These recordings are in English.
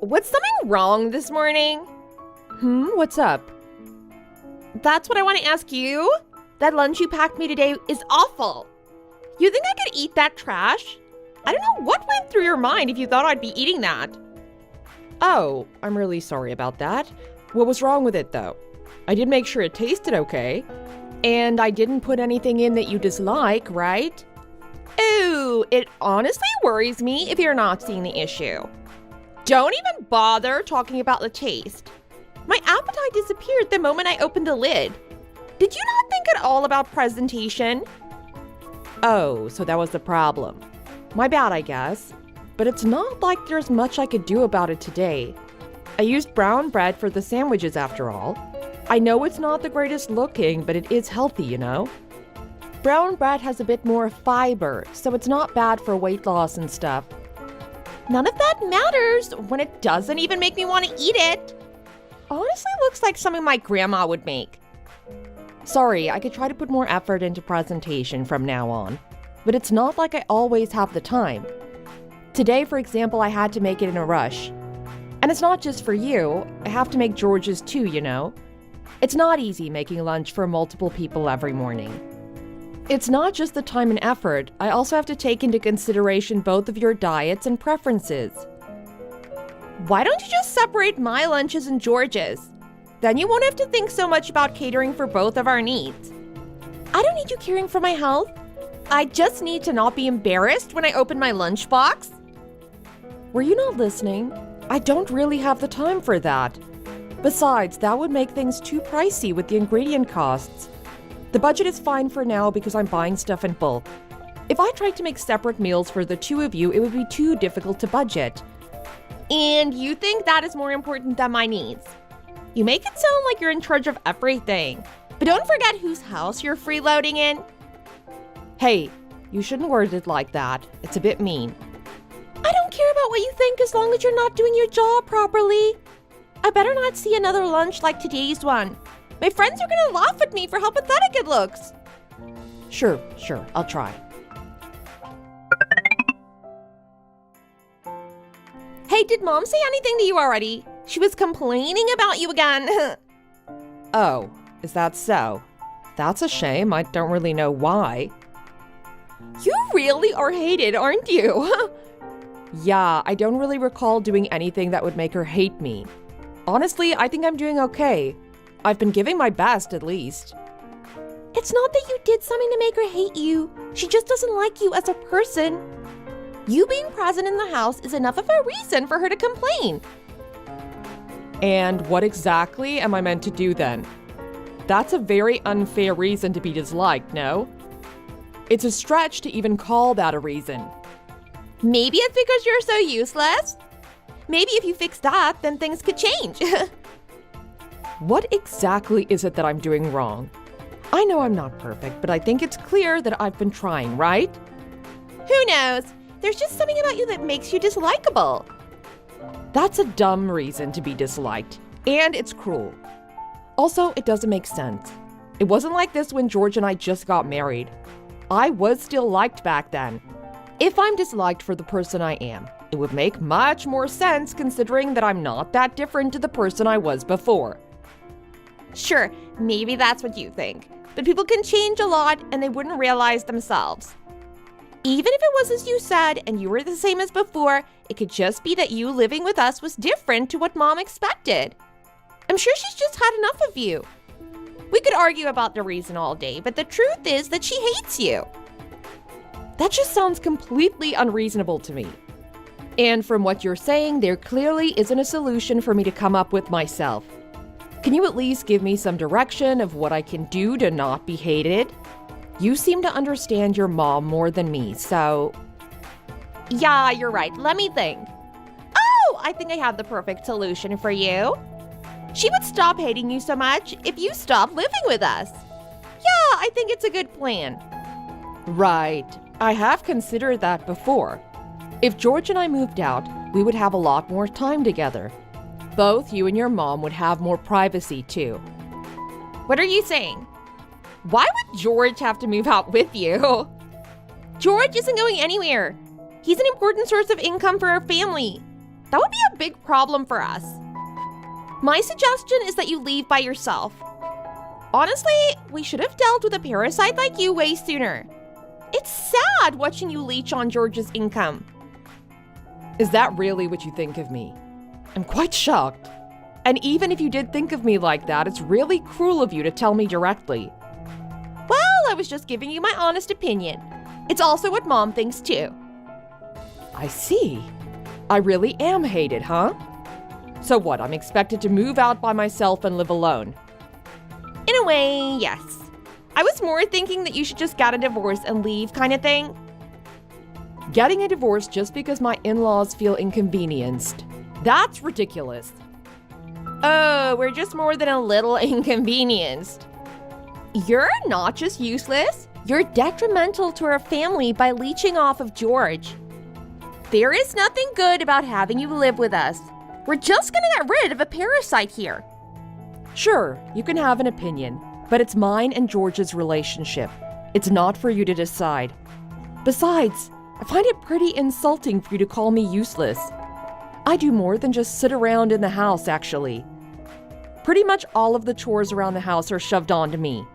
what's something wrong this morning? What's up? That's what I want to ask you. That lunch you packed me today is awful. You think I could eat that trash? I don't know what went through your mind if you thought I'd be eating that. Oh, I'm really sorry about that. What was wrong with it, though? I did make sure it tasted okay. And I didn't put anything in that you dislike, right? Ooh, it honestly worries me if you're not seeing the issue. Don't even bother talking about the taste. My appetite disappeared the moment I opened the lid. Did you not think at all about presentation? Oh, so that was the problem. My bad, I guess. But it's not like there's much I could do about it today. I used brown bread for the sandwiches after all. I know it's not the greatest looking, but it is healthy, you know? Brown bread has a bit more fiber, so it's not bad for weight loss and stuff. None of that matters when it doesn't even make me want to eat it. Honestly, looks like something my grandma would make. Sorry, I could try to put more effort into presentation from now on. But it's not like I always have the time. Today, for example, I had to make it in a rush. And it's not just for you, I have to make George's too, you know? It's not easy making lunch for multiple people every morning. It's not just the time and effort, I also have to take into consideration both of your diets and preferences. Why don't you just separate my lunches and George's? Then you won't have to think so much about catering for both of our needs. I don't need you caring for my health. I just need to not be embarrassed when I open my lunchbox. Were you not listening? I don't really have the time for that. Besides, that would make things too pricey with the ingredient costs. The budget is fine for now because I'm buying stuff in bulk. If I tried to make separate meals for the two of you, it would be too difficult to budget. And you think that is more important than my needs? You make it sound like you're in charge of everything. But don't forget whose house you're freeloading in. Hey, you shouldn't word it like that. It's a bit mean. I don't care about what you think as long as you're not doing your job properly. I better not see another lunch like today's one. My friends are gonna laugh at me for how pathetic it looks. Sure, I'll try. Hey, did Mom say anything to you already? She was complaining about you again. Oh, is that so? That's a shame. I don't really know why. You really are hated, aren't you? Yeah, I don't really recall doing anything that would make her hate me. Honestly, I think I'm doing okay. I've been giving my best, at least. It's not that you did something to make her hate you. She just doesn't like you as a person. You being present in the house is enough of a reason for her to complain. And what exactly am I meant to do then? That's a very unfair reason to be disliked, no? It's a stretch to even call that a reason. Maybe it's because you're so useless. Maybe if you fix that, then things could change. What exactly is it that I'm doing wrong? I know I'm not perfect, but I think it's clear that I've been trying, right? Who knows? There's just something about you that makes you dislikable. That's a dumb reason to be disliked, and it's cruel. Also, it doesn't make sense. It wasn't like this when George and I just got married. I was still liked back then. If I'm disliked for the person I am, it would make much more sense considering that I'm not that different to the person I was before. Sure, maybe that's what you think. But people can change a lot and they wouldn't realize themselves. Even if it was as you said and you were the same as before, it could just be that you living with us was different to what Mom expected. I'm sure she's just had enough of you. We could argue about the reason all day, but the truth is that she hates you. That just sounds completely unreasonable to me. And from what you're saying, there clearly isn't a solution for me to come up with myself. Can you at least give me some direction of what I can do to not be hated? You seem to understand your mom more than me, so... Yeah, you're right. Let me think. Oh, I think I have the perfect solution for you. She would stop hating you so much if you stopped living with us. Yeah, I think it's a good plan. Right. I have considered that before. If George and I moved out, we would have a lot more time together. Both you and your mom would have more privacy too. What are you saying? Why would George have to move out with you? George isn't going anywhere. He's an important source of income for our family. That would be a big problem for us. My suggestion is that you leave by yourself. Honestly, we should have dealt with a parasite like you way sooner. It's sad watching you leech on George's income. Is that really what you think of me? I'm quite shocked. And even if you did think of me like that, it's really cruel of you to tell me directly. Well, I was just giving you my honest opinion. It's also what Mom thinks too. I see. I really am hated, huh? So what, I'm expected to move out by myself and live alone? In a way, yes. I was more thinking that you should just get a divorce and leave kind of thing. Getting a divorce just because my in-laws feel inconvenienced. That's ridiculous. Oh, we're just more than a little inconvenienced. You're not just useless, you're detrimental to our family by leeching off of George. There is nothing good about having you live with us. We're just gonna get rid of a parasite here. Sure, you can have an opinion, but it's mine and George's relationship. It's not for you to decide. Besides, I find it pretty insulting for you to call me useless. I do more than just sit around in the house, actually. Pretty much all of the chores around the house are shoved onto me.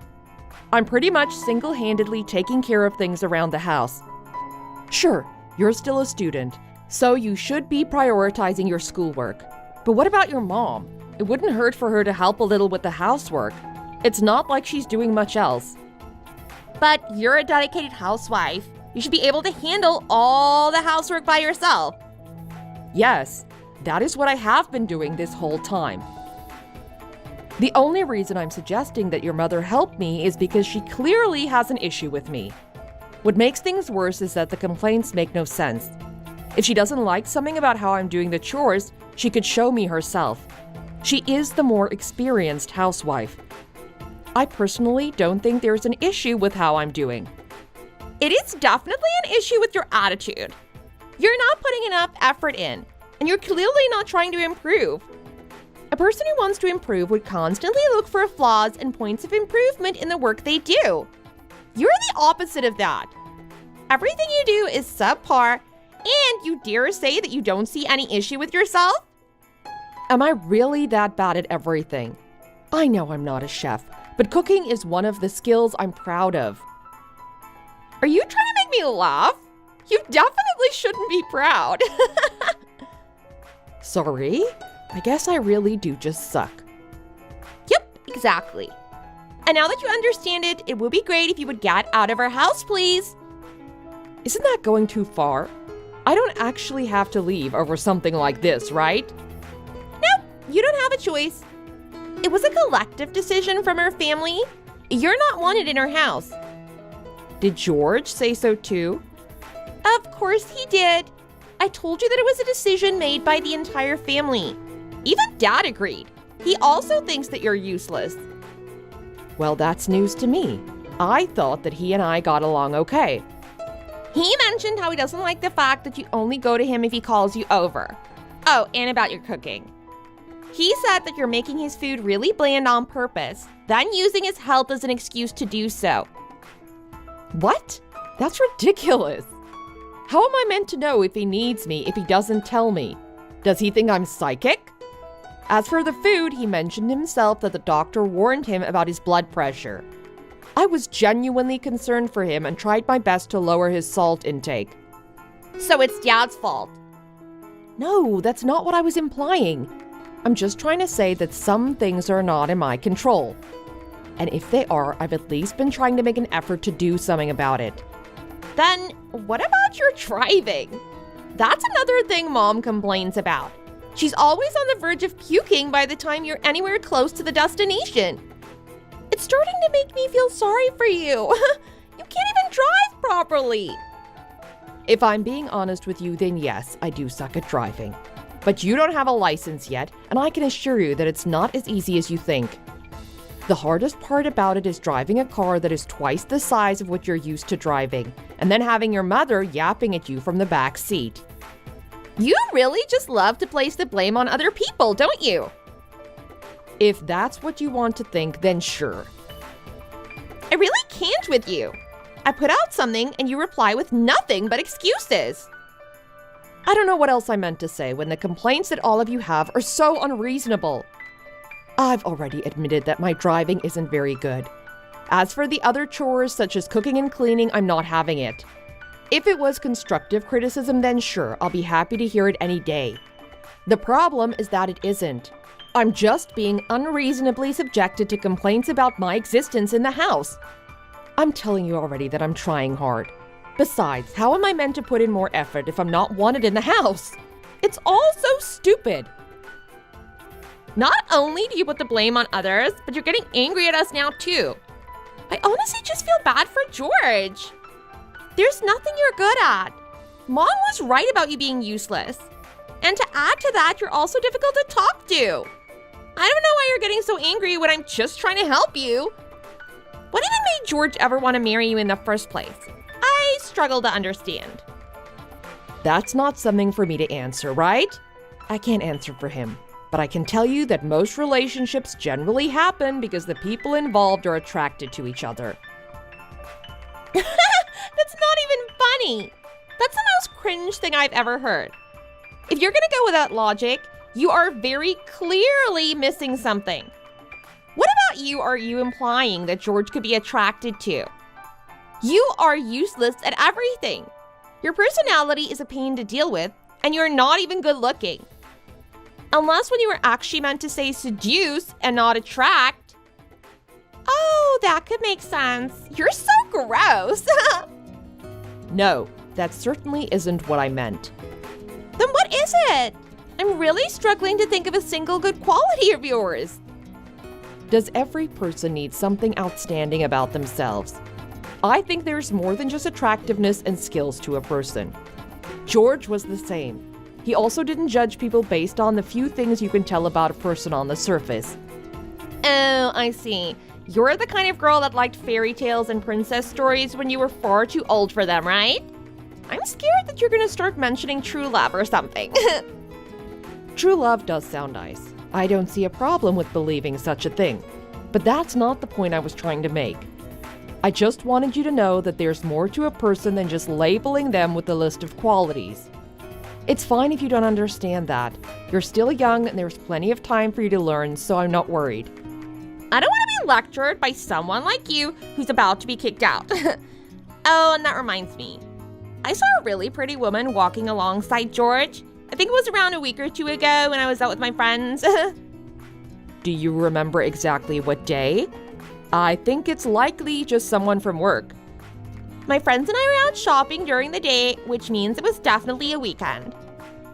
I'm pretty much single-handedly taking care of things around the house. Sure, you're still a student, so you should be prioritizing your schoolwork. But what about your mom? It wouldn't hurt for her to help a little with the housework. It's not like she's doing much else. But you're a dedicated housewife. You should be able to handle all the housework by yourself. Yes, that is what I have been doing this whole time. The only reason I'm suggesting that your mother help me is because she clearly has an issue with me. What makes things worse is that the complaints make no sense. If she doesn't like something about how I'm doing the chores, she could show me herself. She is the more experienced housewife. I personally don't think there's an issue with how I'm doing. It is definitely an issue with your attitude. You're not putting enough effort in, and you're clearly not trying to improve. A person who wants to improve would constantly look for flaws and points of improvement in the work they do. You're the opposite of that. Everything you do is subpar, and you dare say that you don't see any issue with yourself? Am I really that bad at everything? I know I'm not a chef, but cooking is one of the skills I'm proud of. Are you trying to make me laugh? You definitely shouldn't be proud. Sorry? I guess I really do just suck. Yep, exactly. And now that you understand it, it would be great if you would get out of our house, please. Isn't that going too far? I don't actually have to leave over something like this, right? No, you don't have a choice. It was a collective decision from our family. You're not wanted in our house. Did George say so too? Of course he did. I told you that it was a decision made by the entire family. Even Dad agreed. He also thinks that you're useless. Well, that's news to me. I thought that he and I got along okay. He mentioned how he doesn't like the fact that you only go to him if he calls you over. Oh, and about your cooking. He said that you're making his food really bland on purpose, then using his health as an excuse to do so. What? That's ridiculous. How am I meant to know if he needs me if he doesn't tell me? Does he think I'm psychic? As for the food, he mentioned himself that the doctor warned him about his blood pressure. I was genuinely concerned for him and tried my best to lower his salt intake. So it's Dad's fault. No, that's not what I was implying. I'm just trying to say that some things are not in my control. And if they are, I've at least been trying to make an effort to do something about it. Then what about your driving? That's another thing Mom complains about. She's always on the verge of puking by the time you're anywhere close to the destination. It's starting to make me feel sorry for you. You can't even drive properly. If I'm being honest with you, then yes, I do suck at driving. But you don't have a license yet, and I can assure you that it's not as easy as you think. The hardest part about it is driving a car that is twice the size of what you're used to driving, and then having your mother yapping at you from the back seat. You really just love to place the blame on other people, don't you? If that's what you want to think, then sure. I really can't with you. I put out something and you reply with nothing but excuses. I don't know what else I meant to say when the complaints that all of you have are so unreasonable. I've already admitted that my driving isn't very good. As for the other chores, such as cooking and cleaning, I'm not having it. If it was constructive criticism, then sure, I'll be happy to hear it any day. The problem is that it isn't. I'm just being unreasonably subjected to complaints about my existence in the house. I'm telling you already that I'm trying hard. Besides, how am I meant to put in more effort if I'm not wanted in the house? It's all so stupid. Not only do you put the blame on others, but you're getting angry at us now too. I honestly just feel bad for George. There's nothing you're good at. Mom was right about you being useless. And to add to that, you're also difficult to talk to. I don't know why you're getting so angry when I'm just trying to help you. What even made George ever want to marry you in the first place? I struggle to understand. That's not something for me to answer, right? I can't answer for him, but I can tell you that most relationships generally happen because the people involved are attracted to each other. That's not even funny. That's the most cringe thing I've ever heard. If you're gonna go with that logic, you are very clearly missing something. What about you are you implying that George could be attracted to? You are useless at everything. Your personality is a pain to deal with, and you're not even good looking. Unless when you were actually meant to say seduce and not attract. Oh, that could make sense. You're so gross. No, that certainly isn't what I meant. Then what is it? I'm really struggling to think of a single good quality of yours. Does every person need something outstanding about themselves? I think there's more than just attractiveness and skills to a person. George was the same. He also didn't judge people based on the few things you can tell about a person on the surface. Oh, I see. You're the kind of girl that liked fairy tales and princess stories when you were far too old for them, right? I'm scared that you're gonna start mentioning true love or something. True love does sound nice. I don't see a problem with believing such a thing. But that's not the point I was trying to make. I just wanted you to know that there's more to a person than just labeling them with a list of qualities. It's fine if you don't understand that. You're still young and there's plenty of time for you to learn, so I'm not worried. I don't want to be lectured by someone like you who's about to be kicked out. Oh, and that reminds me. I saw a really pretty woman walking alongside George. I think it was around a week or two ago when I was out with my friends. Do you remember exactly what day? I think it's likely just someone from work. My friends and I were out shopping during the day, which means it was definitely a weekend.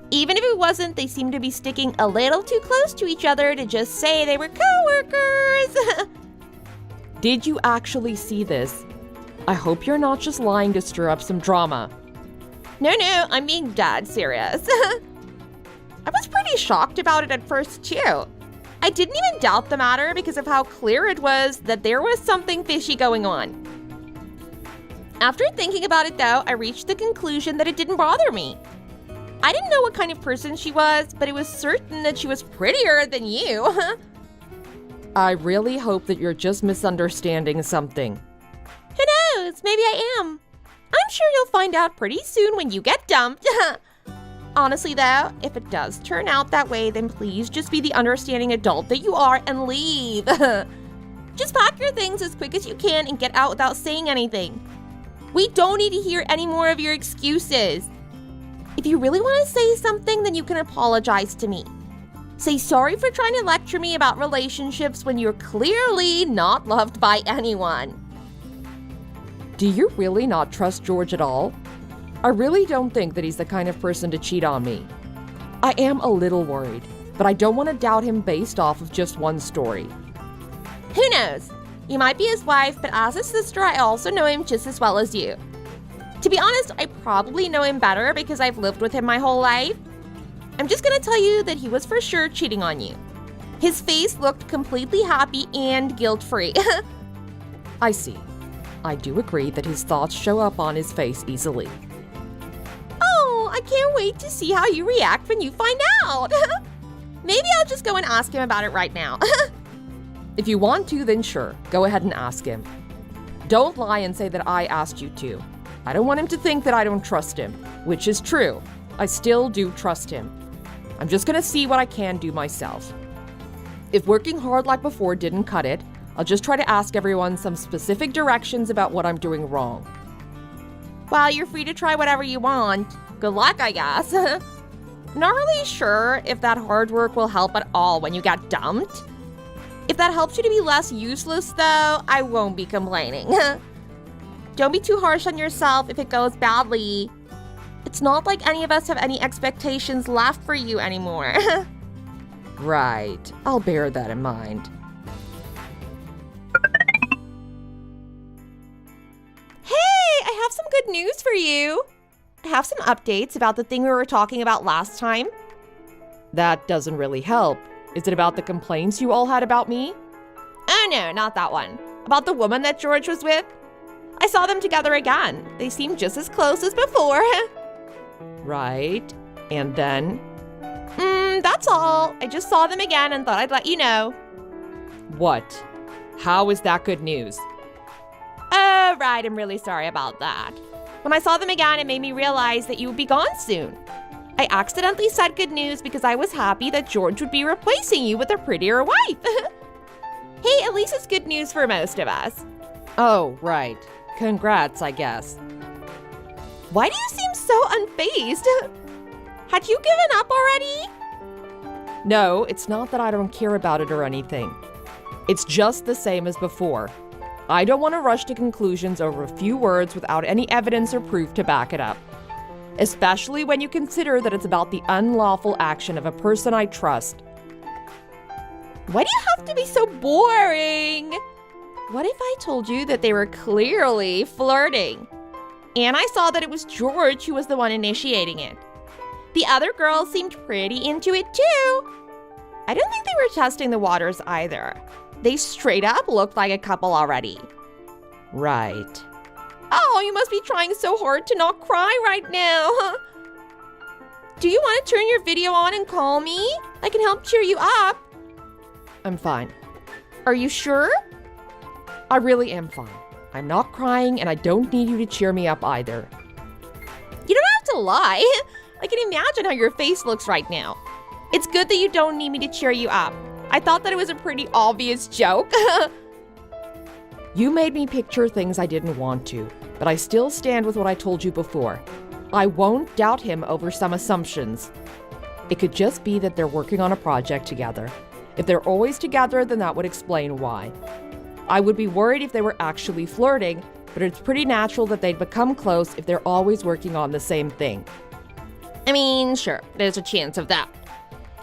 Even if it wasn't, they seemed to be sticking a little too close to each other to just say they were coworkers. Did you actually see this? I hope you're not just lying to stir up some drama. No, I'm being dead serious. I was pretty shocked about it at first, too. I didn't even doubt the matter because of how clear it was that there was something fishy going on. After thinking about it, though, I reached the conclusion that it didn't bother me. I didn't know what kind of person she was, but it was certain that she was prettier than you. I really hope that you're just misunderstanding something. Who knows? Maybe I am. I'm sure you'll find out pretty soon when you get dumped. Honestly, though, if it does turn out that way, then please just be the understanding adult that you are and leave. Just pack your things as quick as you can and get out without saying anything. We don't need to hear any more of your excuses. If you really want to say something, then you can apologize to me. Say sorry for trying to lecture me about relationships when you're clearly not loved by anyone. Do you really not trust George at all? I really don't think that he's the kind of person to cheat on me. I am a little worried, but I don't want to doubt him based off of just one story. Who knows? You might be his wife, but as a sister, I also know him just as well as you. To be honest, I probably know him better because I've lived with him my whole life. I'm just gonna tell you that he was for sure cheating on you. His face looked completely happy and guilt-free. I see. I do agree that his thoughts show up on his face easily. Oh, I can't wait to see how you react when you find out. Maybe I'll just go and ask him about it right now. If you want to, then sure, go ahead and ask him. Don't lie and say that I asked you to. I don't want him to think that I don't trust him, which is true. I still do trust him. I'm just gonna see what I can do myself. If working hard like before didn't cut it, I'll just try to ask everyone some specific directions about what I'm doing wrong. Well, you're free to try whatever you want. Good luck, I guess. Not really sure if that hard work will help at all when you get dumped. If that helps you to be less useless, though, I won't be complaining. Don't be too harsh on yourself if it goes badly. It's not like any of us have any expectations left for you anymore. Right. I'll bear that in mind. Hey, I have some good news for you. I have some updates about the thing we were talking about last time. That doesn't really help. Is it about the complaints you all had about me? Oh no, not that one. About the woman that George was with. I saw them together again. They seemed just as close as before. Right. And then? That's all. I just saw them again and thought I'd let you know. What? How is that good news? Oh, right. I'm really sorry about that. When I saw them again, it made me realize that you would be gone soon. I accidentally said good news because I was happy that George would be replacing you with a prettier wife. Hey, at least it's good news for most of us. Oh, right. Congrats, I guess. Why do you seem so unfazed? Had you given up already? No, it's not that I don't care about it or anything. It's just the same as before. I don't want to rush to conclusions over a few words without any evidence or proof to back it up. Especially when you consider that it's about the unlawful action of a person I trust. Why do you have to be so boring? What if I told you that they were clearly flirting? And I saw that it was George who was the one initiating it. The other girls seemed pretty into it too. I don't think they were testing the waters either. They straight up looked like a couple already. Right. Oh, you must be trying so hard to not cry right now. Do you want to turn your video on and call me? I can help cheer you up. I'm fine. Are you sure? I really am fine. I'm not crying and I don't need you to cheer me up either. You don't have to lie. I can imagine how your face looks right now. It's good that you don't need me to cheer you up. I thought that it was a pretty obvious joke. You made me picture things I didn't want to, but I still stand with what I told you before. I won't doubt him over some assumptions. It could just be that they're working on a project together. If they're always together, then that would explain why. I would be worried if they were actually flirting, but it's pretty natural that they'd become close if they're always working on the same thing. I mean, sure, there's a chance of that.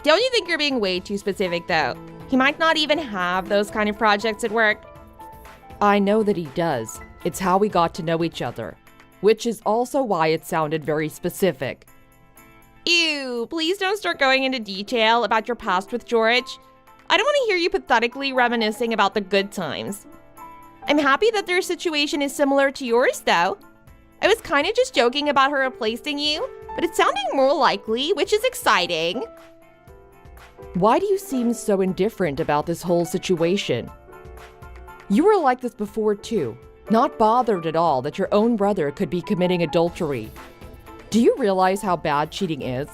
Don't you think you're being way too specific, though? He might not even have those kind of projects at work. I know that he does. It's how we got to know each other, which is also why it sounded very specific. Ew, please don't start going into detail about your past with George. I don't want to hear you pathetically reminiscing about the good times. I'm happy that their situation is similar to yours, though. I was kind of just joking about her replacing you, but it's sounding more likely, which is exciting. Why do you seem so indifferent about this whole situation? You were like this before too, not bothered at all that your own brother could be committing adultery. Do you realize how bad cheating is?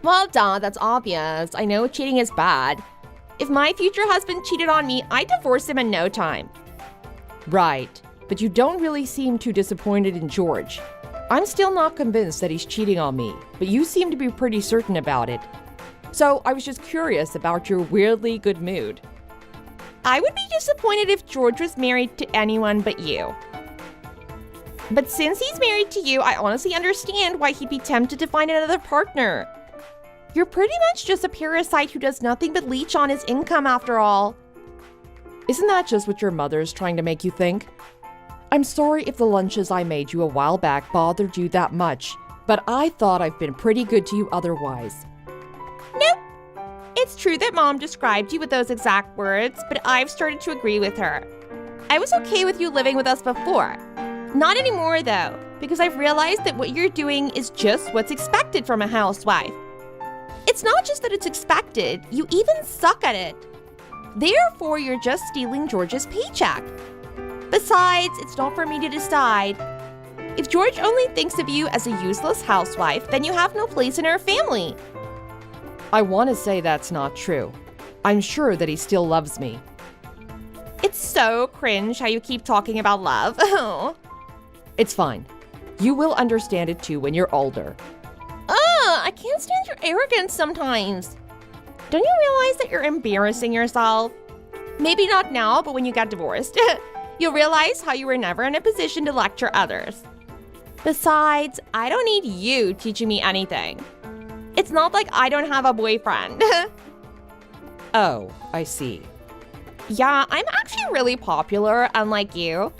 Well, duh, that's obvious. I know cheating is bad. If my future husband cheated on me, I'd divorce him in no time. Right, but you don't really seem too disappointed in George. I'm still not convinced that he's cheating on me, but you seem to be pretty certain about it. So I was just curious about your weirdly good mood. I would be disappointed if George was married to anyone but you. But since he's married to you, I honestly understand why he'd be tempted to find another partner. You're pretty much just a parasite who does nothing but leech on his income after all. Isn't that just what your mother's trying to make you think? I'm sorry if the lunches I made you a while back bothered you that much, but I thought I've been pretty good to you otherwise. Nope. It's true that Mom described you with those exact words, but I've started to agree with her. I was okay with you living with us before. Not anymore, though, because I've realized that what you're doing is just what's expected from a housewife. It's not just that it's expected, you even suck at it. Therefore, you're just stealing George's paycheck. Besides, it's not for me to decide. If George only thinks of you as a useless housewife, then you have no place in our family. I want to say that's not true. I'm sure that he still loves me. It's so cringe how you keep talking about love. It's fine. You will understand it too when you're older. I can't stand your arrogance sometimes. Don't you realize that you're embarrassing yourself? Maybe not now, but when you get divorced, you'll realize how you were never in a position to lecture others. Besides, I don't need you teaching me anything. It's not like I don't have a boyfriend. Oh, I see. Yeah, I'm actually really popular, unlike you.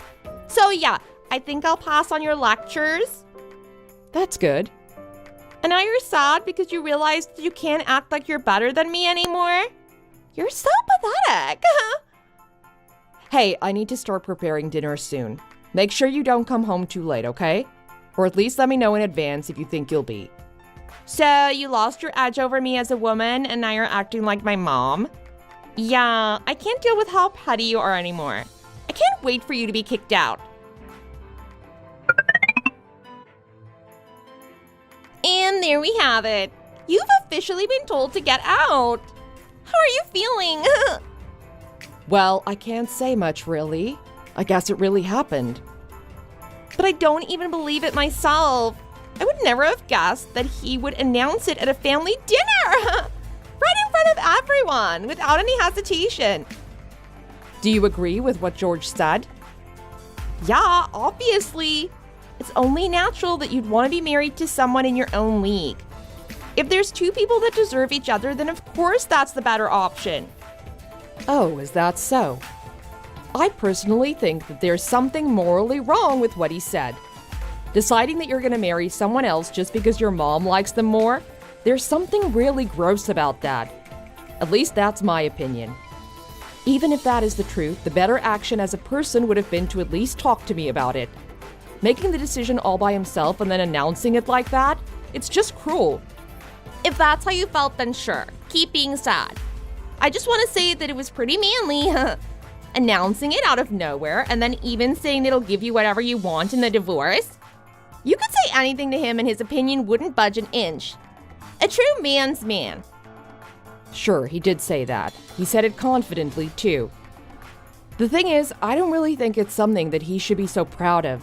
So yeah, I think I'll pass on your lectures. That's good. And now you're sad because you realized you can't act like you're better than me anymore? You're so pathetic. Hey, I need to start preparing dinner soon. Make sure you don't come home too late, okay? Or at least let me know in advance if you think you'll be. So you lost your edge over me as a woman and now you're acting like my mom? Yeah, I can't deal with how petty you are anymore. I can't wait for you to be kicked out. And there we have it. You've officially been told to get out. How are you feeling? Well, I can't say much, really. I guess it really happened. But I don't even believe it myself. I would never have guessed that he would announce it at a family dinner. Right in front of everyone, without any hesitation. Do you agree with what George said? Yeah, obviously. It's only natural that you'd want to be married to someone in your own league. If there's two people that deserve each other, then of course that's the better option. Oh, is that so? I personally think that there's something morally wrong with what he said. Deciding that you're going to marry someone else just because your mom likes them more? There's something really gross about that. At least that's my opinion. Even if that is the truth, the better action as a person would have been to at least talk to me about it. Making the decision all by himself and then announcing it like that? It's just cruel. If that's how you felt, then sure. Keep being sad. I just want to say that it was pretty manly. Announcing it out of nowhere and then even saying that it'll give you whatever you want in the divorce. You could say anything to him and his opinion wouldn't budge an inch. A true man's man. Sure, he did say that. He said it confidently, too. The thing is, I don't really think it's something that he should be so proud of.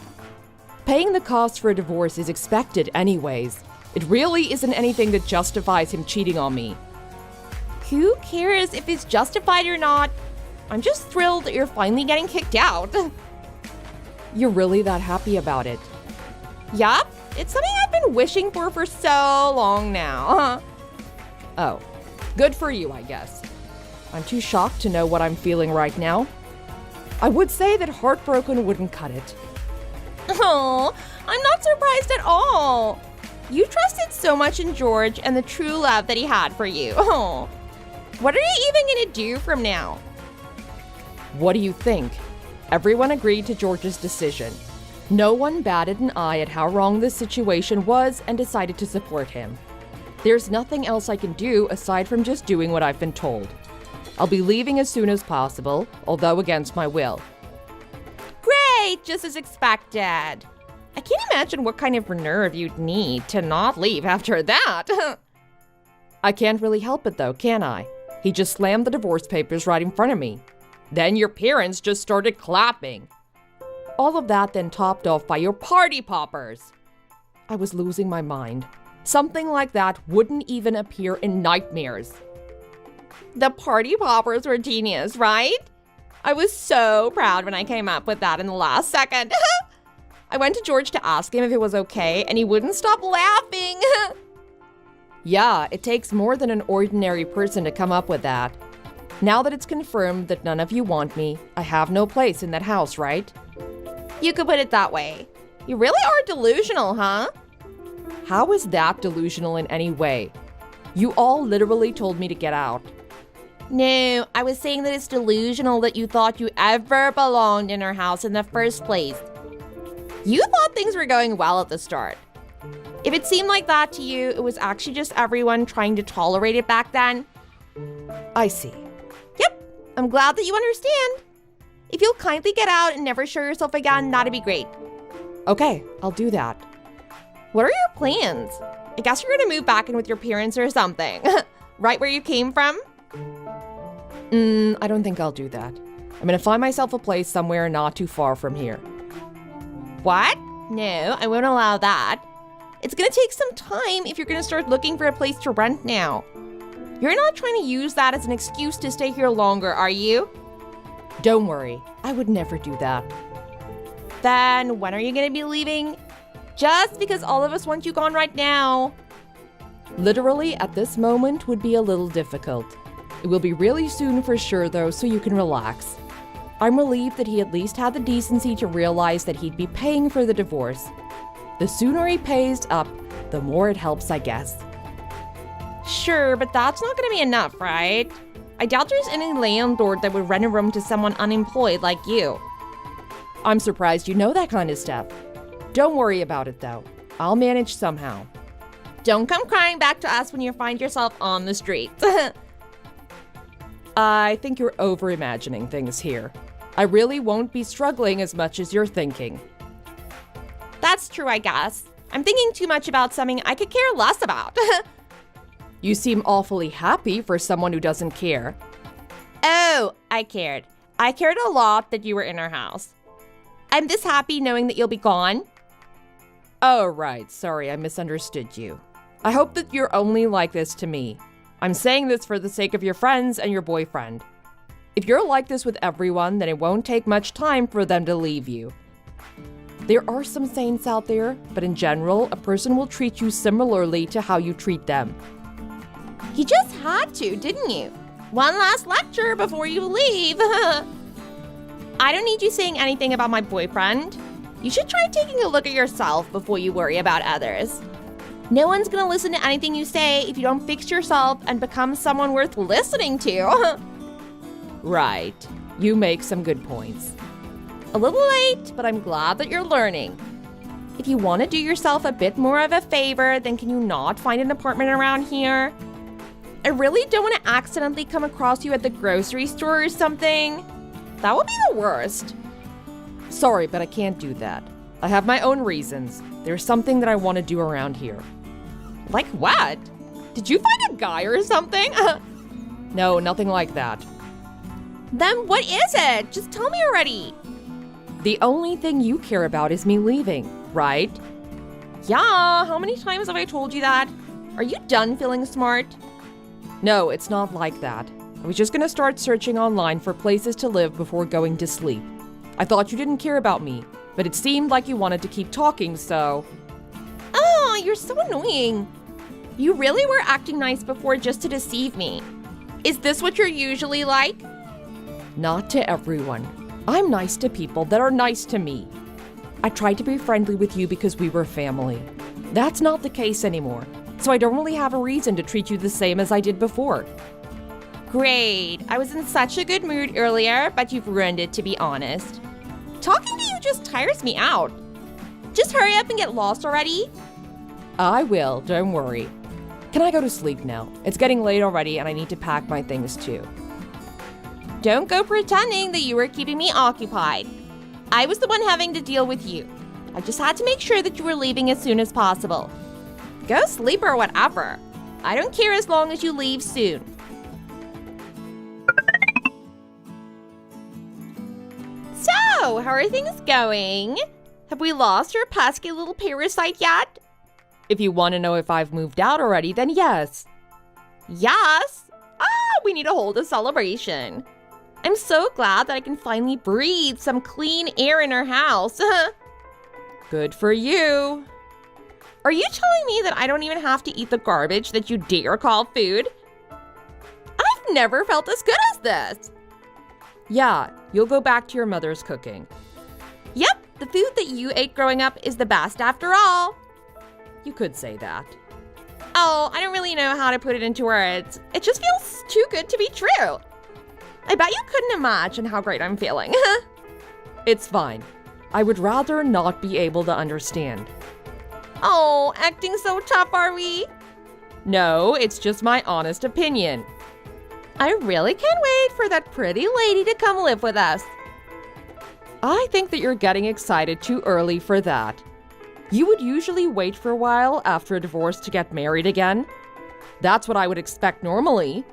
Paying the cost for a divorce is expected anyways. It really isn't anything that justifies him cheating on me. Who cares if it's justified or not? I'm just thrilled that you're finally getting kicked out. You're really that happy about it? Yup, it's something I've been wishing for so long now. Oh, good for you, I guess. I'm too shocked to know what I'm feeling right now. I would say that heartbroken wouldn't cut it. Oh, I'm not surprised at all. You trusted so much in George and the true love that he had for you. Oh, what are you even going to do from now? What do you think? Everyone agreed to George's decision. No one batted an eye at how wrong this situation was and decided to support him. There's nothing else I can do aside from just doing what I've been told. I'll be leaving as soon as possible, although against my will. Great, just as expected. I can't imagine what kind of nerve you'd need to not leave after that. I can't really help it though, can I? He just slammed the divorce papers right in front of me. Then your parents just started clapping. All of that then topped off by your party poppers. I was losing my mind. Something like that wouldn't even appear in nightmares. The party poppers were genius, right? I was so proud when I came up with that in the last second. I went to George to ask him if it was okay, and he wouldn't stop laughing. Yeah, it takes more than an ordinary person to come up with that. Now that it's confirmed that none of you want me, I have no place in that house, right? You could put it that way. You really are delusional, huh? How is that delusional in any way? You all literally told me to get out. No, I was saying that it's delusional that you thought you ever belonged in our house in the first place. You thought things were going well at the start. If it seemed like that to you, it was actually just everyone trying to tolerate it back then. I see. Yep, I'm glad that you understand. If you'll kindly get out and never show yourself again, that'd be great. Okay, I'll do that. What are your plans? I guess you're gonna move back in with your parents or something. Right where you came from? I don't think I'll do that. I'm gonna find myself a place somewhere not too far from here. What? No, I won't allow that. It's gonna take some time if you're gonna start looking for a place to rent now. You're not trying to use that as an excuse to stay here longer, are you? Don't worry, I would never do that. Then when are you gonna be leaving? Just because all of us want you gone right now. Literally, at this moment would be a little difficult. It will be really soon for sure though, so you can relax. I'm relieved that he at least had the decency to realize that he'd be paying for the divorce. The sooner he pays up, the more it helps, I guess. Sure, but that's not gonna be enough, right? I doubt there's any landlord that would rent a room to someone unemployed like you. I'm surprised you know that kind of stuff. Don't worry about it though. I'll manage somehow. Don't come crying back to us when you find yourself on the street. I think you're over-imagining things here. I really won't be struggling as much as you're thinking. That's true, I guess. I'm thinking too much about something I could care less about. You seem awfully happy for someone who doesn't care. Oh, I cared. I cared a lot that you were in our house. I'm this happy knowing that you'll be gone. Oh, right. Sorry, I misunderstood you. I hope that you're only like this to me. I'm saying this for the sake of your friends and your boyfriend. If you're like this with everyone, then it won't take much time for them to leave you. There are some saints out there, but in general, a person will treat you similarly to how you treat them. You just had to, didn't you? One last lecture before you leave. I don't need you saying anything about my boyfriend. You should try taking a look at yourself before you worry about others. No one's gonna listen to anything you say if you don't fix yourself and become someone worth listening to. Right. You make some good points. A little late, but I'm glad that you're learning. If you want to do yourself a bit more of a favor, then can you not find an apartment around here? I really don't want to accidentally come across you at the grocery store or something. That would be the worst. Sorry, but I can't do that. I have my own reasons. There's something that I want to do around here. Like what? Did you find a guy or something? No, nothing like that. Then what is it? Just tell me already. The only thing you care about is me leaving, right? Yeah, how many times have I told you that? Are you done feeling smart? No, it's not like that. I was just gonna start searching online for places to live before going to sleep. I thought you didn't care about me, but it seemed like you wanted to keep talking, so... Oh, you're so annoying. You really were acting nice before just to deceive me. Is this what you're usually like? Not to everyone. I'm nice to people that are nice to me. I tried to be friendly with you because we were family. That's not the case anymore, so I don't really have a reason to treat you the same as I did before. Great. I was in such a good mood earlier, but you've ruined it, to be honest. Talking to you just tires me out. Just hurry up and get lost already. I will, don't worry. Can I go to sleep now? It's getting late already and I need to pack my things too. Don't go pretending that you were keeping me occupied. I was the one having to deal with you. I just had to make sure that you were leaving as soon as possible. Go sleep or whatever. I don't care as long as you leave soon. So, how are things going? Have we lost your pesky little parasite yet? If you want to know if I've moved out already, then yes. Yes? We need to hold a celebration. I'm so glad that I can finally breathe some clean air in our house. Good for you. Are you telling me that I don't even have to eat the garbage that you dare call food? I've never felt as good as this. Yeah, you'll go back to your mother's cooking. Yep, the food that you ate growing up is the best after all. You could say that. Oh, I don't really know how to put it into words. It just feels too good to be true. I bet you couldn't imagine how great I'm feeling. It's fine. I would rather not be able to understand. Oh, acting so tough, are we? No, it's just my honest opinion. I really can't wait for that pretty lady to come live with us. I think that you're getting excited too early for that. You would usually wait for a while after a divorce to get married again. That's what I would expect normally.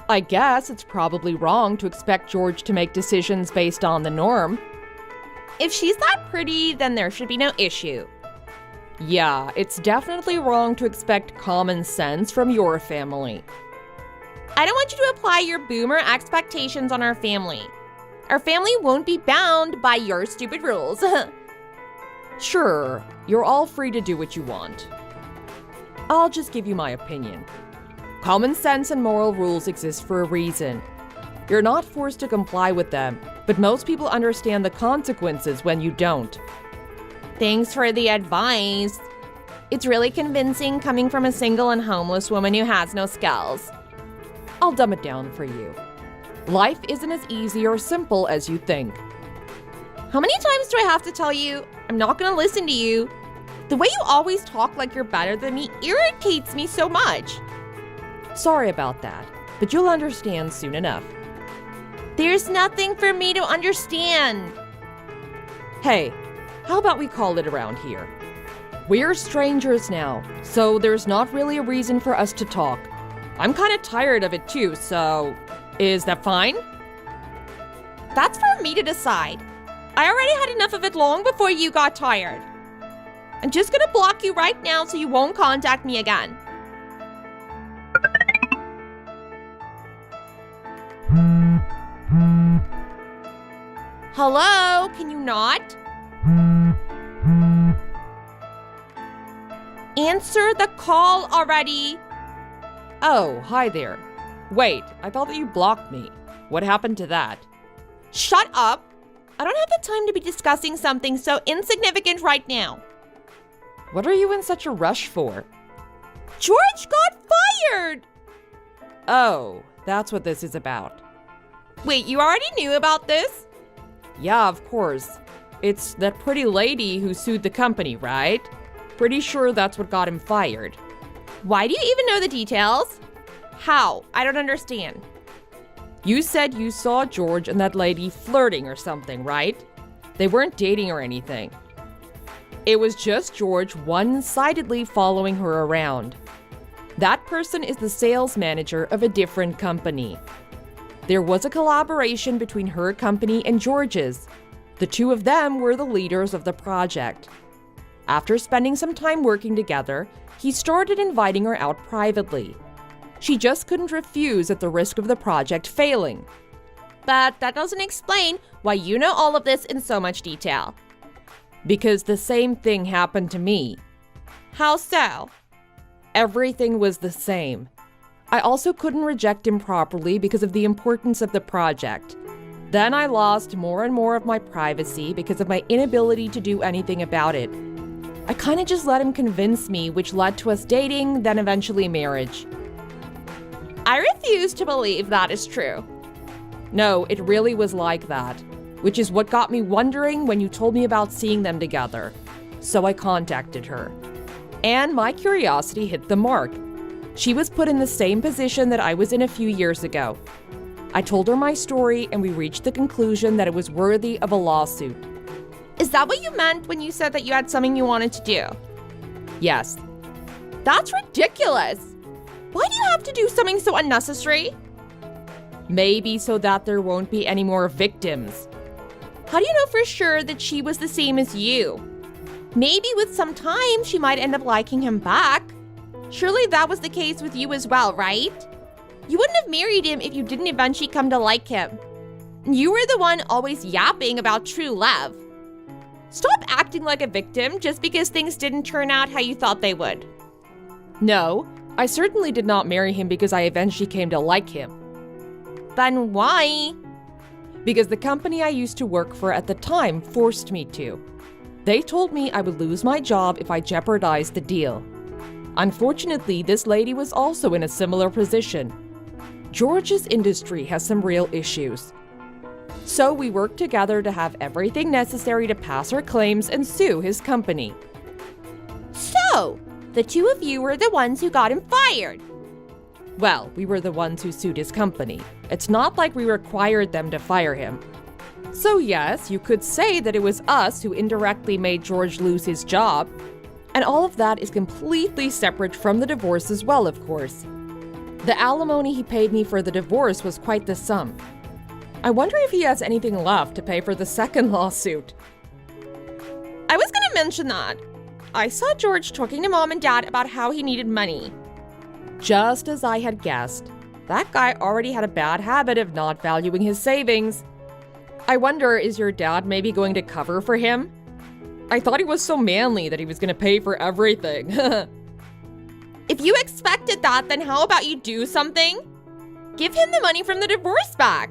I guess it's probably wrong to expect George to make decisions based on the norm. If she's that pretty, then there should be no issue. Yeah, it's definitely wrong to expect common sense from your family. I don't want you to apply your boomer expectations on our family. Our family won't be bound by your stupid rules. Sure, you're all free to do what you want. I'll just give you my opinion. Common sense and moral rules exist for a reason. You're not forced to comply with them, but most people understand the consequences when you don't. Thanks for the advice. It's really convincing coming from a single and homeless woman who has no skills. I'll dumb it down for you. Life isn't as easy or simple as you think. How many times do I have to tell you, I'm not gonna listen to you? The way you always talk like you're better than me irritates me so much. Sorry about that, but you'll understand soon enough. There's nothing for me to understand. Hey, how about we call it around here? We're strangers now, so there's not really a reason for us to talk. I'm kind of tired of it too, so is that fine? That's for me to decide. I already had enough of it long before you got tired. I'm just gonna block you right now so you won't contact me again. Hello? Can you not? Answer the call already. Oh, hi there. Wait, I thought that you blocked me. What happened to that? Shut up. I don't have the time to be discussing something so insignificant right now. What are you in such a rush for? George got fired! Oh, that's what this is about. Wait, you already knew about this? Yeah, of course. It's that pretty lady who sued the company, right? Pretty sure that's what got him fired. Why do you even know the details? How? I don't understand. You said you saw George and that lady flirting or something, right? They weren't dating or anything. It was just George one-sidedly following her around. That person is the sales manager of a different company. There was a collaboration between her company and George's. The two of them were the leaders of the project. After spending some time working together, he started inviting her out privately. She just couldn't refuse at the risk of the project failing. But that doesn't explain why you know all of this in so much detail. Because the same thing happened to me. How so? Everything was the same. I also couldn't reject him properly because of the importance of the project. Then I lost more and more of my privacy because of my inability to do anything about it. I kind of just let him convince me, which led to us dating, then eventually marriage. I refuse to believe that is true. No, it really was like that, which is what got me wondering when you told me about seeing them together. So I contacted her. And my curiosity hit the mark. She was put in the same position that I was in a few years ago. I told her my story and we reached the conclusion that it was worthy of a lawsuit. Is that what you meant when you said that you had something you wanted to do? Yes. That's ridiculous. Why do you have to do something so unnecessary? Maybe so that there won't be any more victims. How do you know for sure that she was the same as you? Maybe with some time she might end up liking him back. Surely that was the case with you as well, right? You wouldn't have married him if you didn't eventually come to like him. You were the one always yapping about true love. Stop acting like a victim just because things didn't turn out how you thought they would. No, I certainly did not marry him because I eventually came to like him. Then why? Because the company I used to work for at the time forced me to. They told me I would lose my job if I jeopardized the deal. Unfortunately, this lady was also in a similar position. George's industry has some real issues. So we worked together to have everything necessary to pass our claims and sue his company. So, the two of you were the ones who got him fired. Well, we were the ones who sued his company. It's not like we required them to fire him. So yes, you could say that it was us who indirectly made George lose his job. And all of that is completely separate from the divorce as well, of course. The alimony he paid me for the divorce was quite the sum. I wonder if he has anything left to pay for the second lawsuit. I was gonna mention that. I saw George talking to Mom and Dad about how he needed money. Just as I had guessed, that guy already had a bad habit of not valuing his savings. I wonder, is your dad maybe going to cover for him? I thought he was so manly that he was going to pay for everything. If you expected that, then how about you do something? Give him the money from the divorce back.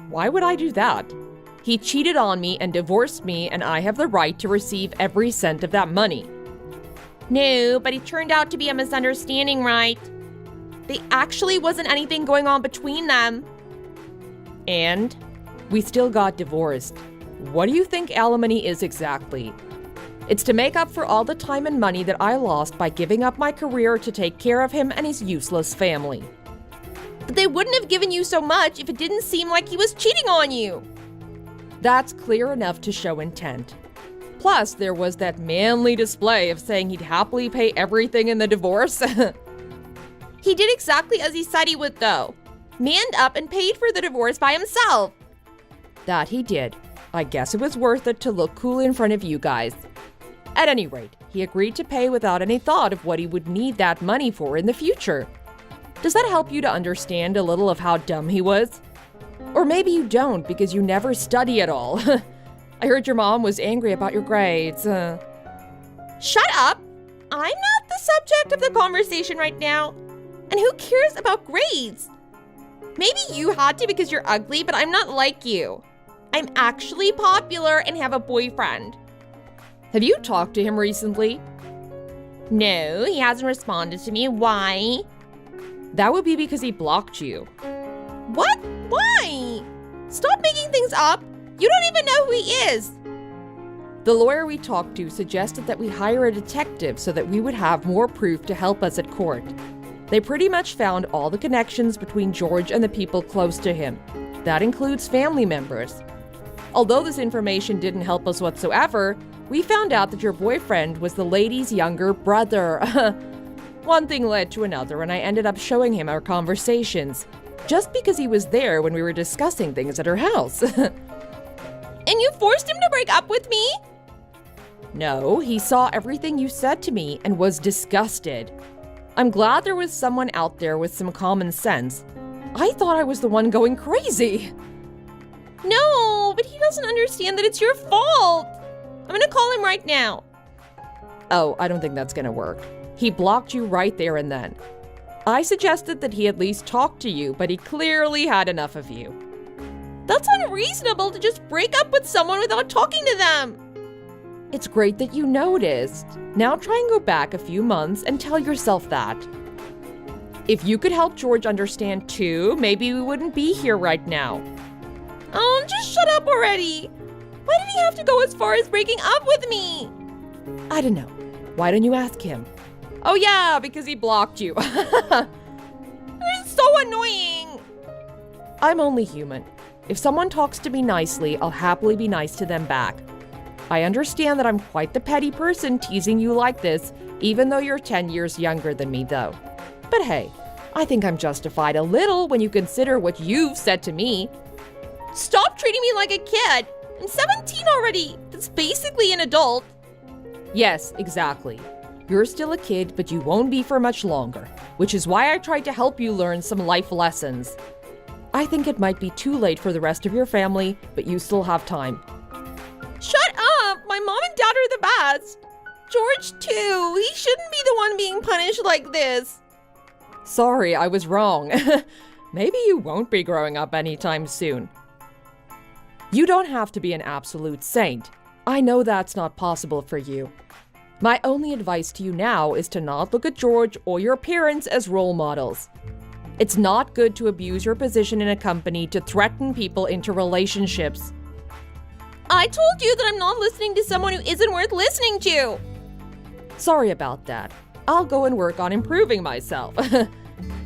Why would I do that? He cheated on me and divorced me, and I have the right to receive every cent of that money. No, but it turned out to be a misunderstanding, right? There actually wasn't anything going on between them. And we still got divorced. What do you think alimony is exactly? It's to make up for all the time and money that I lost by giving up my career to take care of him and his useless family. But they wouldn't have given you so much if it didn't seem like he was cheating on you. That's clear enough to show intent. Plus, there was that manly display of saying he'd happily pay everything in the divorce. He did exactly as he said he would, though. Manned up and paid for the divorce by himself. That he did. I guess it was worth it to look cool in front of you guys. At any rate, he agreed to pay without any thought of what he would need that money for in the future. Does that help you to understand a little of how dumb he was? Or maybe you don't because you never study at all. I heard your mom was angry about your grades. Shut up! I'm not the subject of the conversation right now. And who cares about grades? Maybe you had to because you're ugly, but I'm not like you. I'm actually popular and have a boyfriend. Have you talked to him recently? No, he hasn't responded to me. Why? That would be because he blocked you. What? Why? Stop making things up. You don't even know who he is. The lawyer we talked to suggested that we hire a detective so that we would have more proof to help us at court. They pretty much found all the connections between George and the people close to him. That includes family members. Although this information didn't help us whatsoever, we found out that your boyfriend was the lady's younger brother. One thing led to another, and I ended up showing him our conversations, just because he was there when we were discussing things at her house. And you forced him to break up with me? No, he saw everything you said to me and was disgusted. I'm glad there was someone out there with some common sense. I thought I was the one going crazy. No, but he doesn't understand that it's your fault. I'm gonna call him right now. Oh, I don't think that's gonna work. He blocked you right there and then. I suggested that he at least talk to you, but he clearly had enough of you. That's unreasonable to just break up with someone without talking to them. It's great that you noticed. Now try and go back a few months and tell yourself that. If you could help George understand too, maybe we wouldn't be here right now. Oh, just shut up already. Why did he have to go as far as breaking up with me? I don't know. Why don't you ask him? Oh yeah, because he blocked you. You're so annoying. I'm only human. If someone talks to me nicely, I'll happily be nice to them back. I understand that I'm quite the petty person teasing you like this, even though you're 10 years younger than me, though. But hey, I think I'm justified a little when you consider what you've said to me. Stop treating me like a kid. I'm 17 already. That's basically an adult. Yes, exactly. You're still a kid, but you won't be for much longer, which is why I tried to help you learn some life lessons. I think it might be too late for the rest of your family, but you still have time. Shut up! My mom and dad are the best. George, too. He shouldn't be the one being punished like this. Sorry, I was wrong. Maybe you won't be growing up anytime soon. You don't have to be an absolute saint. I know that's not possible for you. My only advice to you now is to not look at George or your parents as role models. It's not good to abuse your position in a company to threaten people into relationships. I told you that I'm not listening to someone who isn't worth listening to. Sorry about that. I'll go and work on improving myself.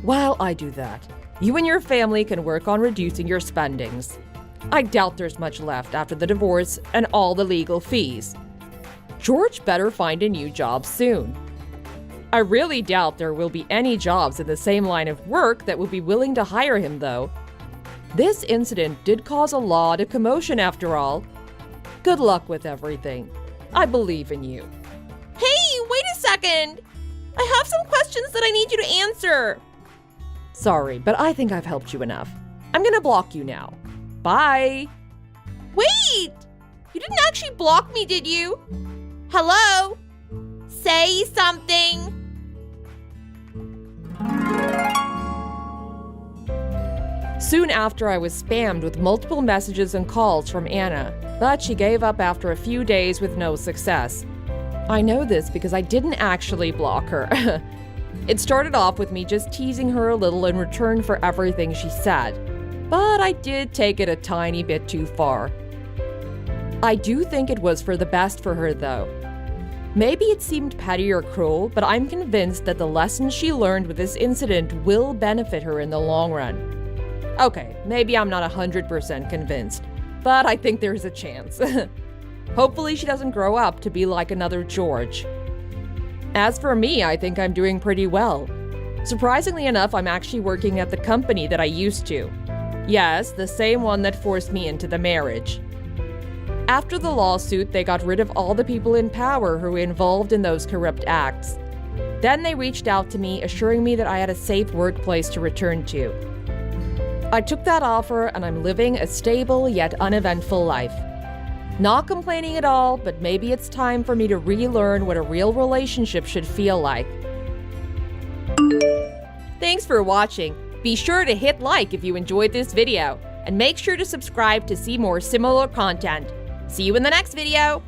While I do that, you and your family can work on reducing your spendings. I doubt there's much left after the divorce and all the legal fees. George better find a new job soon. I really doubt there will be any jobs in the same line of work that will be willing to hire him, though. This incident did cause a lot of commotion after all. Good luck with everything. I believe in you. Hey, wait a second! I have some questions that I need you to answer. Sorry, but I think I've helped you enough. I'm gonna block you now. Bye! Wait! You didn't actually block me, did you? Hello? Say something! Soon after, I was spammed with multiple messages and calls from Anna, but she gave up after a few days with no success. I know this because I didn't actually block her. It started off with me just teasing her a little in return for everything she said, but I did take it a tiny bit too far. I do think it was for the best for her, though. Maybe it seemed petty or cruel, but I'm convinced that the lessons she learned with this incident will benefit her in the long run. Okay, maybe I'm not 100% convinced, but I think there's a chance. Hopefully she doesn't grow up to be like another George. As for me, I think I'm doing pretty well. Surprisingly enough, I'm actually working at the company that I used to. Yes, the same one that forced me into the marriage. After the lawsuit, they got rid of all the people in power who were involved in those corrupt acts. Then they reached out to me, assuring me that I had a safe workplace to return to. I took that offer, and I'm living a stable yet uneventful life. Not complaining at all, but maybe it's time for me to relearn what a real relationship should feel like. Thanks for watching. Be sure to hit like if you enjoyed this video, and make sure to subscribe to see more similar content. See you in the next video!